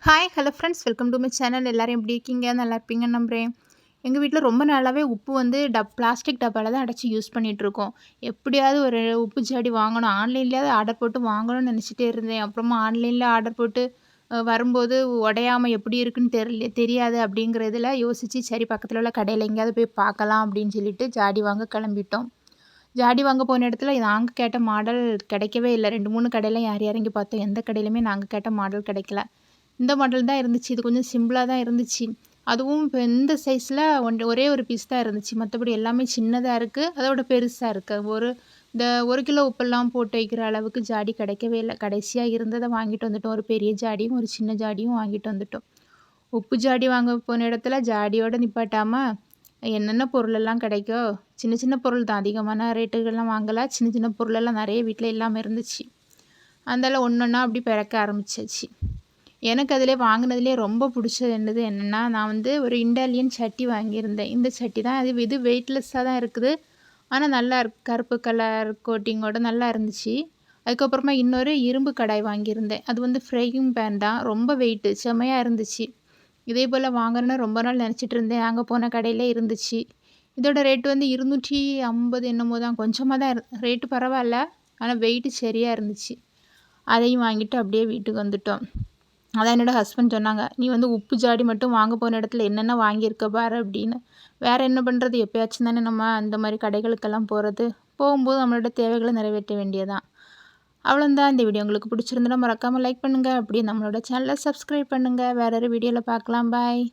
Hi hello friends, welcome to my channel. எல்லாரும் எப்படி இருக்கீங்க? நல்லா இருப்பீங்கன்னு நம்புகிறேன். எங்கள் வீட்டில் ரொம்ப நாளாகவே உப்பு வந்து பிளாஸ்டிக் டப்பாவில் தான் அடைச்சி யூஸ் பண்ணிகிட்ருக்கோம். எப்படியாவது ஒரு உப்பு ஜாடி வாங்கணும், ஆன்லைன்லேயாவது ஆர்டர் போட்டு வாங்கணும்னு நினச்சிட்டே இருந்தேன். அப்புறமா ஆன்லைனில் ஆர்டர் போட்டு வரும்போது உடையாமல் எப்படி இருக்குன்னு தெரியாது அப்படிங்கிறதுல யோசித்து சரி பக்கத்தில் உள்ள கடையில் எங்கேயாவது போய் பார்க்கலாம் அப்படின்னு சொல்லிட்டு ஜாடி வாங்க கிளம்பிட்டோம். ஜாடி வாங்க போன இடத்துல நாங்கள் கேட்ட மாடல் கிடைக்கவே இல்லை. 2 3 கடையில் இறங்கி பார்த்தோம். எந்த கடையிலுமே நாங்கள் கேட்ட மாடல் கிடைக்கல. இந்த மாடல் தான் இருந்துச்சு. இது கொஞ்சம் சிம்பிளா தான் இருந்துச்சு. அதுவும் இப்போ இந்த சைஸில் ஒரே ஒரு பீஸ் தான் இருந்துச்சு. மற்றபடி எல்லாமே சின்னதா இருக்கு. அதோட பெருசா இருக்கு. இந்த 1 கிலோ உப்பெல்லாம் போட்டு வைக்கிற அளவுக்கு ஜாடி கிடைக்கவே இல்ல. கடைசியா இருந்தத வாங்கிட்டு வந்துட்டோம். ஒரு பெரிய ஜாடியும், ஒரு சின்ன ஜாடியும் வாங்கிட்டு வந்துட்டோம். உப்பு ஜாடி வாங்க போன இடத்துல ஜாடியோட நிப்பாட்டாம என்னென்ன பொருளெல்லாம் கிடைக்கோ, சின்ன சின்ன பொருள் தான். அதிகமான ரேட்டுகள்லாம் வாங்கல. சின்ன சின்ன பொருளெல்லாம் நெறைய வீட்ல இல்லாம இருந்துச்சு. அதனால ஒண்ணொண்ணா அப்படி பெறக்க ஆரம்பிச்சாச்சு. எனக்கு அதிலே வாங்கினதுலேயே ரொம்ப பிடிச்சது என்னன்னா, நான் வந்து ஒரு இண்டாலியன் சட்டி வாங்கியிருந்தேன். இந்த சட்டி தான் இது வெயிட்லெஸ்ஸாக தான் இருக்குது. ஆனால் நல்லா இருக்கு. கருப்பு கலர் கோட்டிங்கோட நல்லா இருந்துச்சு. அதுக்கப்புறமா இன்னொரு இரும்பு கடாய் வாங்கியிருந்தேன். அது வந்து ஃப்ரையிங் பேன் தான். ரொம்ப வெயிட்டு செம்மையாக இருந்துச்சு. இதே போல் வாங்கணும்னு ரொம்ப நாள் நினச்சிட்டு இருந்தேன். அங்கே போன கடையிலே இருந்துச்சு. இதோட ரேட் வந்து 250 என்னமோ தான். கொஞ்சமாக தான் ரேட்டு பரவாயில்ல. ஆனால் வெயிட்டு சரியாக இருந்துச்சு. அதையும் வாங்கிட்டு அப்படியே வீட்டுக்கு வந்துட்டோம். அதான் என்னோட ஹஸ்பண்ட் சொன்னாங்க, "நீ வந்து உப்பு ஜாடி மட்டும் வாங்க போன இடத்துல என்னென்ன வாங்கியிருக்க பாரு" அப்படின்னு. வேறு என்ன பண்ணுறது, எப்பயாச்சும் தானே நம்ம அந்த மாதிரி கடைகளுக்கெல்லாம் போகிறது. போகும்போது நம்மளோட தேவைகளை நிறைவேற்ற வேண்டியதான். அவ்வளோதான். இந்த வீடியோ உங்களுக்கு பிடிச்சிருந்தா மறக்காமல் லைக் பண்ணுங்கள். அப்படியே நம்மளோட சேனலை சப்ஸ்கிரைப் பண்ணுங்கள். வேறு ஒரு வீடியோவில் பார்க்கலாம். பாய்.